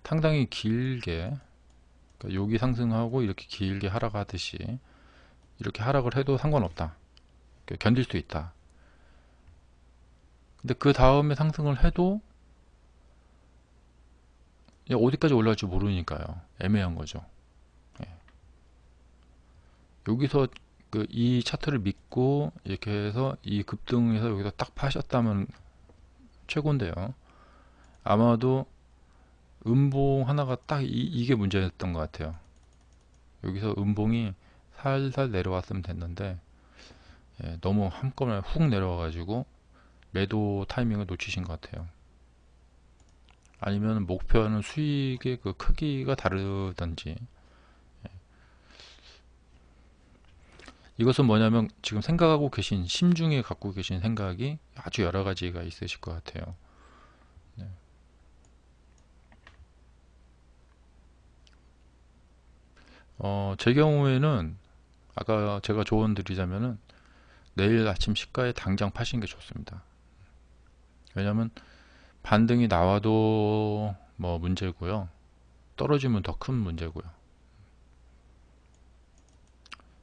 상당히 길게, 그러니까 여기 상승하고 이렇게 길게 하락하듯이 이렇게 하락을 해도 상관없다, 견딜 수 있다. 근데 그 다음에 상승을 해도 어디까지 올라갈지 모르니까요. 애매한 거죠. 예. 여기서 이 차트를 믿고 이렇게 해서 이 급등에서 여기서 딱 파셨다면 최고인데요. 아마도 음봉 하나가 딱 이게 문제였던 것 같아요. 여기서 음봉이 살살 내려왔으면 됐는데, 예, 너무 한꺼번에 훅 내려와가지고 매도 타이밍을 놓치신 것 같아요. 아니면 목표하는 수익의 그 크기가 다르든지. 이것은 뭐냐면 지금 생각하고 계신, 심중에 갖고 계신 생각이 아주 여러 가지가 있으실 것 같아요. 네. 제 경우에는 아까 제가 조언 드리자면은 내일 아침 시가에 당장 파시는 게 좋습니다. 왜냐면 반등이 나와도 뭐 문제고요, 떨어지면 더 큰 문제고요.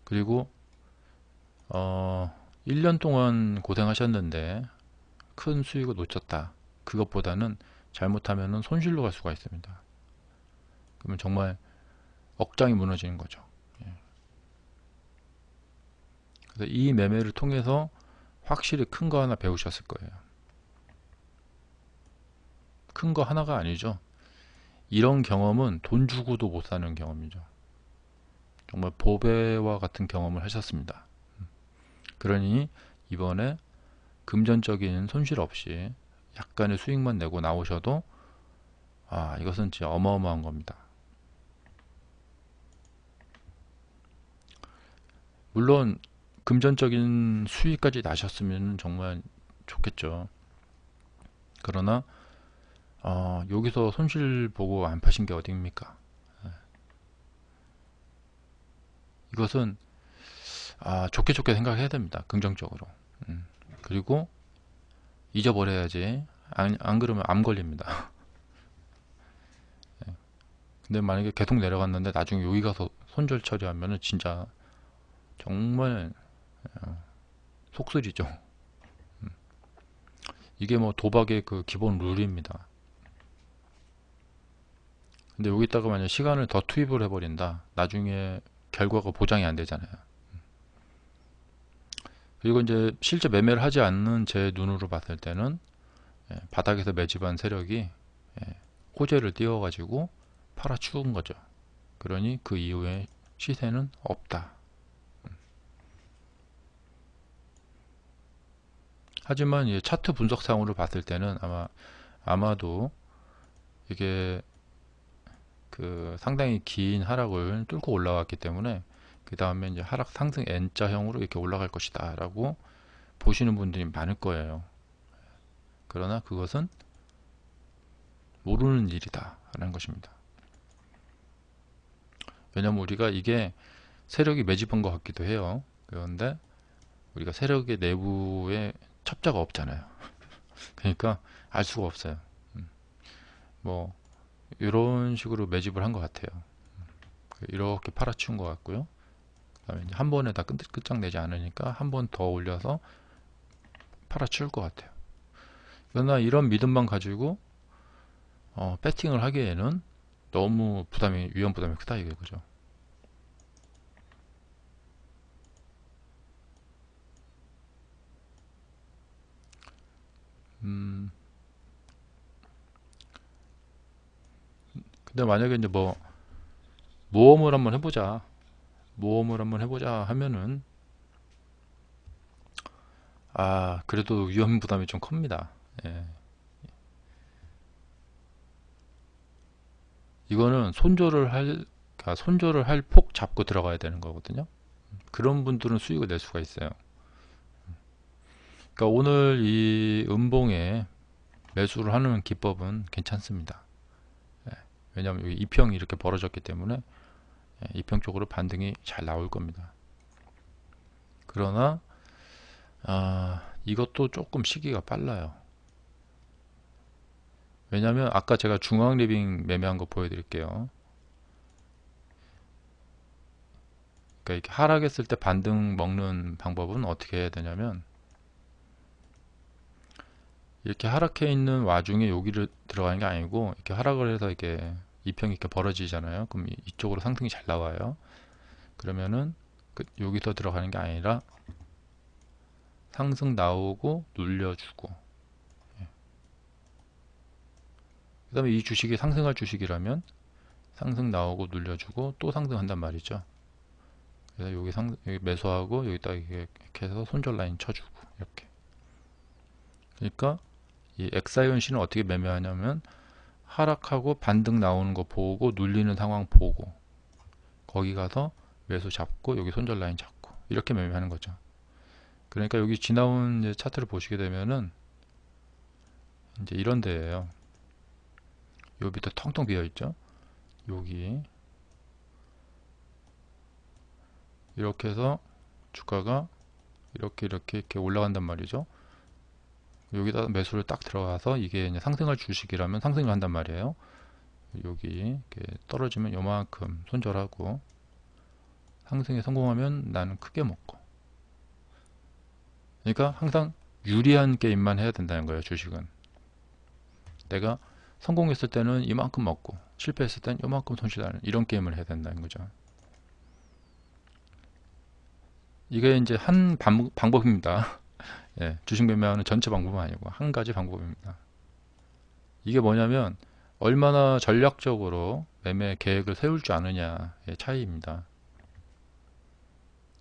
그리고 1년 동안 고생하셨는데 큰 수익을 놓쳤다, 그것보다는 잘못하면 손실로 갈 수가 있습니다. 그러면 정말 억장이 무너지는 거죠. 예. 그래서 이 매매를 통해서 확실히 큰 거 하나 배우셨을 거예요. 큰 거 하나가 아니죠. 이런 경험은 돈 주고도 못 사는 경험이죠. 정말 보배와 같은 경험을 하셨습니다. 그러니 이번에 금전적인 손실 없이 약간의 수익만 내고 나오셔도, 이것은 진짜 어마어마한 겁니다. 물론 금전적인 수익까지 나셨으면 정말 좋겠죠. 그러나 여기서 손실 보고 안 파신 게 어디입니까? 이것은 좋게 좋게 생각해야 됩니다. 긍정적으로. 그리고 잊어버려야지. 안 그러면 암 걸립니다. 근데 만약에 계속 내려갔는데 나중에 여기 가서 손절 처리하면은 진짜 정말 속쓰리죠. 이게 뭐 도박의 그 기본 룰입니다. 근데 여기다가 만약 시간을 더 투입을 해버린다. 나중에 결과가 보장이 안 되잖아요. 그리고 이제 실제 매매를 하지 않는 제 눈으로 봤을 때는 바닥에서 매집한 세력이 호재를 띄워가지고 팔아치운 거죠. 그러니 그 이후에 시세는 없다. 하지만 이 차트 분석상으로 봤을 때는 아마도 이게 그 상당히 긴 하락을 뚫고 올라왔기 때문에 그 다음에 이제 하락 상승 N자형으로 이렇게 올라갈 것이다 라고 보시는 분들이 많을 거예요. 그러나 그것은 모르는 일이다 라는 것입니다. 왜냐면 우리가 이게 세력이 매집한 것 같기도 해요. 그런데 우리가 세력의 내부에 첩자가 없잖아요. 그러니까 알 수가 없어요. 뭐 이런 식으로 매집을 한 것 같아요. 이렇게 팔아치운 것 같고요. 그다음에 이제 한 번에 다 끝장내지 않으니까 한 번 더 올려서 팔아치울 것 같아요. 그러나 이런 믿음만 가지고 배팅을 하기에는 너무 위험 부담이 크다 이게 그죠. 근데 만약에 이제 뭐 모험을 한번 해보자 하면은 그래도 위험 부담이 좀 큽니다. 예. 이거는 손절을 할 폭 잡고 들어가야 되는 거거든요. 그런 분들은 수익을 낼 수가 있어요. 그러니까 오늘 이 음봉에 매수를 하는 기법은 괜찮습니다. 왜냐하면 여기 이평이 이렇게 벌어졌기 때문에 이평 쪽으로 반등이 잘 나올 겁니다. 그러나 이것도 조금 시기가 빨라요. 왜냐하면 아까 제가 중앙 리빙 매매한 거 보여드릴게요. 그러니까 이렇게 하락했을 때 반등 먹는 방법은 어떻게 해야 되냐면 이렇게 하락해 있는 와중에 여기를 들어가는 게 아니고 이렇게 하락을 해서 이렇게 이평이 이렇게 벌어지잖아요. 그럼 이쪽으로 상승이 잘 나와요. 그러면은 여기서 들어가는 게 아니라 상승 나오고 눌려주고 그 다음에 이 주식이 상승할 주식이라면 상승 나오고 눌려주고 또 상승한단 말이죠. 그래서 여기 매수하고 여기다 이렇게 해서 손절 라인 쳐주고 이렇게. 그러니까 이 엑사이언씨는 어떻게 매매하냐면 하락하고 반등 나오는 거 보고 눌리는 상황 보고 거기 가서 매수 잡고 여기 손절 라인 잡고 이렇게 매매하는 거죠. 그러니까 여기 지나온 이제 차트를 보시게 되면은 이제 이런 데예요. 요 밑에 텅텅 비어 있죠. 여기 이렇게 해서 주가가 이렇게 올라간단 말이죠. 여기다 매수를 딱 들어가서 이게 이제 상승할 주식이라면 상승을 한단 말이에요. 여기 이렇게 떨어지면 요만큼 손절하고 상승에 성공하면 나는 크게 먹고. 그러니까 항상 유리한 게임만 해야 된다는 거예요. 주식은 내가 성공했을 때는 이만큼 먹고 실패했을 때는 요만큼 손실하는 이런 게임을 해야 된다는 거죠. 이게 이제 한 방법입니다. 예, 주식 매매하는 전체 방법은 아니고 한 가지 방법입니다. 이게 뭐냐면 얼마나 전략적으로 매매 계획을 세울 줄 아느냐의 차이입니다.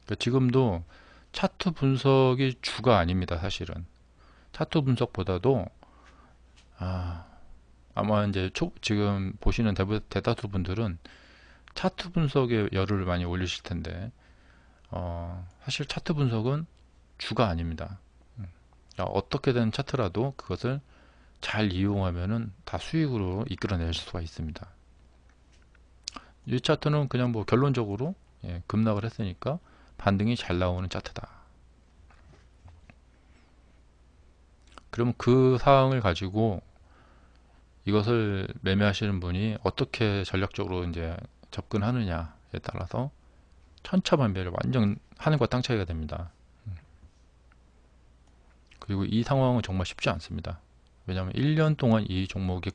그러니까 지금도 차트 분석이 주가 아닙니다. 사실은 차트 분석보다도 아마 이제 지금 보시는 대다수 분들은 차트 분석에 열을 많이 올리실 텐데 사실 차트 분석은 주가 아닙니다. 어떻게 된 차트라도 그것을 잘 이용하면은 다 수익으로 이끌어낼 수가 있습니다. 이 차트는 그냥 뭐 결론적으로 급락을 했으니까 반등이 잘 나오는 차트다. 그러면 그 사항을 가지고 이것을 매매하시는 분이 어떻게 전략적으로 이제 접근하느냐에 따라서 천차만별 완전 하늘과 땅 차이가 됩니다. 그리고 이 상황은 정말 쉽지 않습니다. 왜냐하면 1년 동안 이 종목에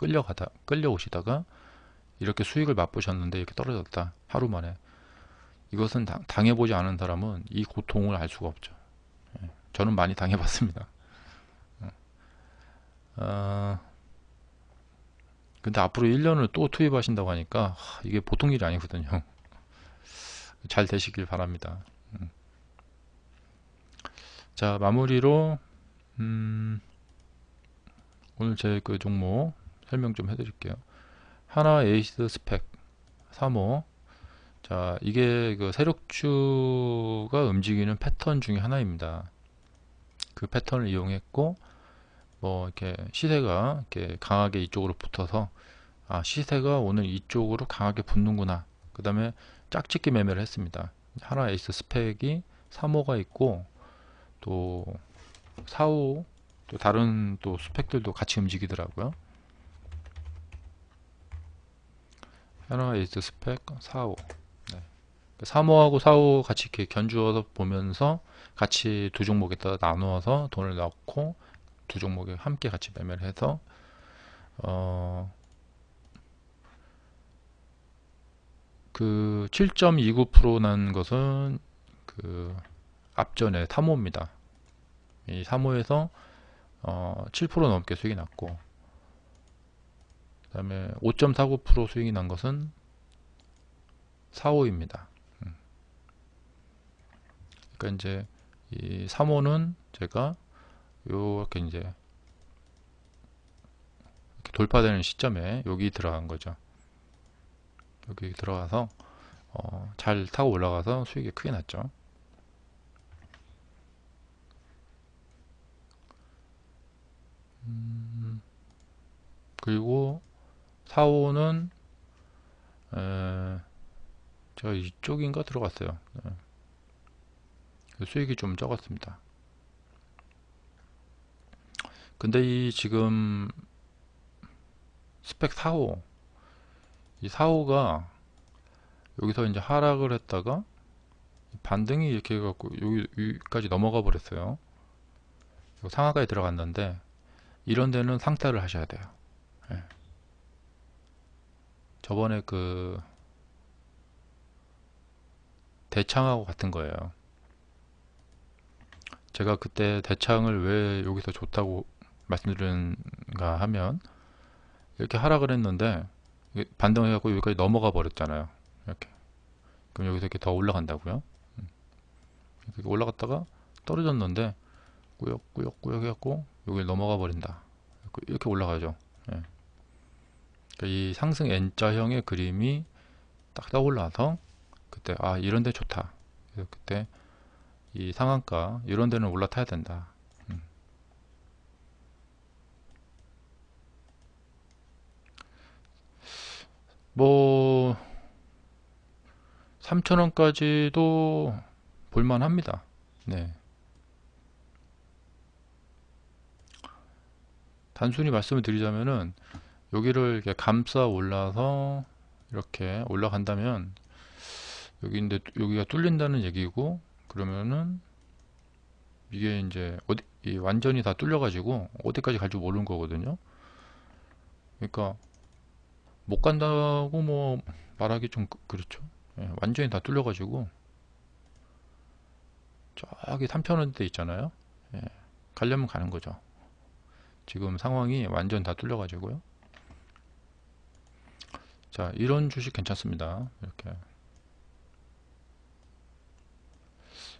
끌려오시다가 이렇게 수익을 맛보셨는데 이렇게 떨어졌다. 하루 만에. 이것은 당해보지 않은 사람은 이 고통을 알 수가 없죠. 저는 많이 당해봤습니다. 아, 근데 앞으로 1년을 또 투입하신다고 하니까 이게 보통 일이 아니거든요. 잘 되시길 바랍니다. 자, 마무리로 오늘 제 그 종목 설명 좀 해드릴게요. 하나 에이스 스펙 3호. 자, 이게 그 세력주가 움직이는 패턴 중에 하나입니다. 그 패턴을 이용했고, 뭐 이렇게 시세가 이렇게 강하게 이쪽으로 붙어서, 아, 시세가 오늘 이쪽으로 강하게 붙는구나. 그 다음에 짝짓기 매매를 했습니다. 하나 에이스 스펙이 3호가 있고, 또 4호, 또 다른 또 스펙들도 같이 움직이더라고요. 하나 에이스 스펙 4호. 3호하고 4호 같이 이렇게 견주어서 보면서 같이 두 종목에다 나누어서 돈을 넣고 두 종목에 함께 같이 매매를 해서 그 7.29% 난 것은 그 앞전에 3호입니다. 이 3호에서 7% 넘게 수익이 났고, 그 다음에 5.49% 수익이 난 것은 4호입니다. 그러니까 이제 이 3호는 제가 요렇게 이제 이렇게 돌파되는 시점에 여기 들어간 거죠. 여기 들어가서 잘 타고 올라가서 수익이 크게 났죠. 그리고 4호는 제가 이쪽인가 들어갔어요. 수익이 좀 적었습니다. 근데 이 지금 스펙 4호, 이 4호가 여기서 이제 하락을 했다가 반등이 이렇게 해갖고 여기까지 넘어가 버렸어요. 상하가에 들어갔는데 이런 데는 상따를 하셔야 돼요. 예. 저번에 그 대창하고 같은 거예요. 제가 그때 대창을 왜 여기서 좋다고 말씀드렸는가 하면, 이렇게 하락을 했는데 반등해갖고 여기까지 넘어가 버렸잖아요. 이렇게. 그럼 여기서 이렇게 더 올라간다고요. 이렇게 올라갔다가 떨어졌는데 꾸역꾸역 해갖고 여기 넘어가 버린다. 이렇게 올라가죠. 예. 그러니까 이 상승 N자형의 그림이 딱 떠올라서 그때 아, 이런 데 좋다. 그래서 그때 이 상한가 이런 데는 올라타야 된다. 뭐 3,000원까지도 볼만합니다. 네. 단순히 말씀을 드리자면은 여기를 이렇게 감싸 올라서 이렇게 올라간다면 여기인데 여기가 뚫린다는 얘기고, 그러면은 이게 이제 완전히 다 뚫려 가지고 어디까지 갈 줄 모르는 거거든요. 그러니까 못 간다고 뭐 말하기 좀 그렇죠. 예, 완전히 다 뚫려 가지고 저기 3,000원대 있잖아요. 예, 가려면 가는 거죠. 지금 상황이 완전 다 뚫려 가지고요. 자, 이런 주식 괜찮습니다. 이렇게.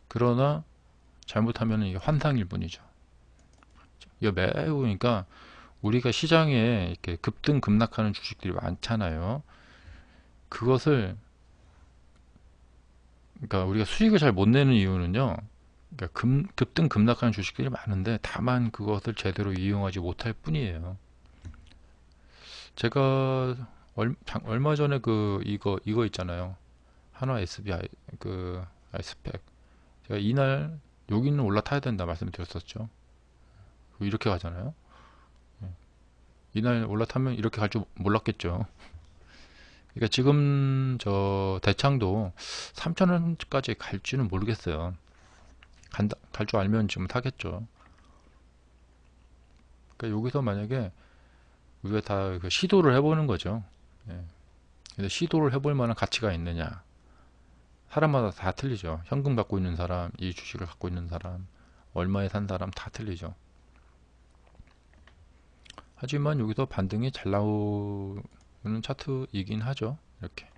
그러나 잘못하면 이게 환상일 뿐이죠. 이거 매우, 그러니까 우리가 시장에 이렇게 급등 급락하는 주식들이 많잖아요. 그것을, 그러니까 우리가 수익을 잘 못 내는 이유는요, 그러니까 급등 급락하는 주식들이 많은데 다만 그것을 제대로 이용하지 못할 뿐이에요. 제가 얼마 전에 그 이거 있잖아요. 한화 SBI 그 아이스팩, 제가 이날 여기는 올라타야 된다 말씀을 드렸었죠. 이렇게 가잖아요. 이날 올라타면 이렇게 갈 줄 몰랐겠죠. 그러니까 지금 저 대창도 3,000원까지 갈지는 모르겠어요. 갈 줄 알면 지금 타겠죠. 그러니까 여기서 만약에 우리가 다 시도를 해보는 거죠. 예. 근데 시도를 해볼 만한 가치가 있느냐? 사람마다 다 틀리죠. 현금 갖고 있는 사람, 이 주식을 갖고 있는 사람, 얼마에 산 사람 다 틀리죠. 하지만 여기서 반등이 잘 나오는 차트이긴 하죠. 이렇게.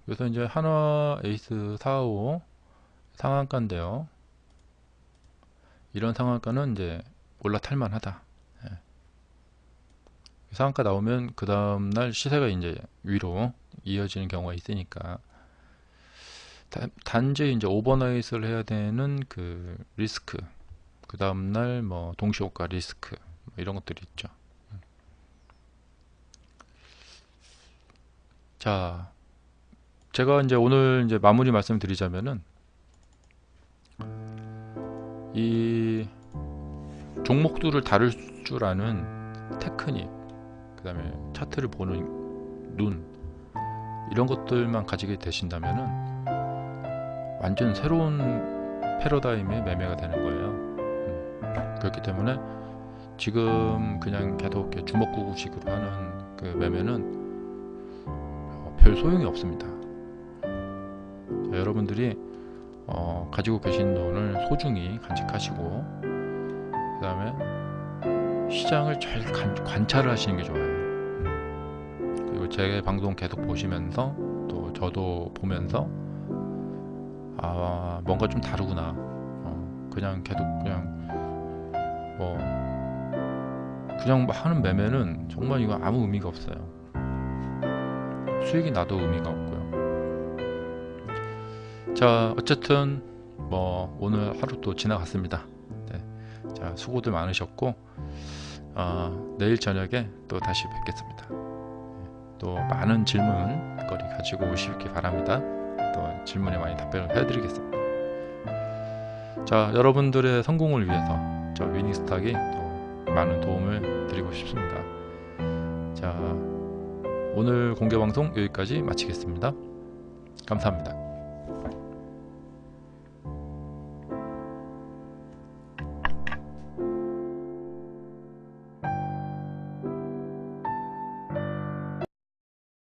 그래서 이제 한화 에이스 455 상한가인데요. 이런 상한가는 이제 올라탈만 하다. 예. 상한가 나오면 그 다음날 시세가 이제 위로 이어지는 경우가 있으니까, 단지 이제 오버나잇을 해야 되는 그 리스크, 그 다음날 뭐 동시효과 리스크, 뭐 이런 것들이 있죠. 자, 제가 이제 오늘 이제 마무리 말씀드리자면은, 이 종목들을 다룰 줄 아는 테크닉, 그 다음에 차트를 보는 눈, 이런 것들만 가지게 되신다면은 완전 새로운 패러다임의 매매가 되는 거예요. 그렇기 때문에 지금 그냥 계속 이렇게 주먹구구식으로 하는 그 매매는 별 소용이 없습니다. 자, 여러분들이 가지고 계신 돈을 소중히 간직하시고, 그 다음에 시장을 잘 관찰을 하시는 게 좋아요. 그리고 제 방송 계속 보시면서, 또 저도 보면서, 뭔가 좀 다르구나. 그냥 계속 그냥 하는 매매는 정말 이거 아무 의미가 없어요. 수익이 나도 의미가 없고요. 자, 어쨌든 뭐 오늘 하루 또 지나갔습니다. 네. 자, 수고들 많으셨고, 내일 저녁에 또 다시 뵙겠습니다. 또 많은 질문거리 가지고 오시기 바랍니다. 또 질문에 많이 답변을 해드리겠습니다. 자, 여러분들의 성공을 위해서 저 위닝스탁이 또 많은 도움을 드리고 싶습니다. 자, 오늘 공개방송 여기까지 마치겠습니다. 감사합니다.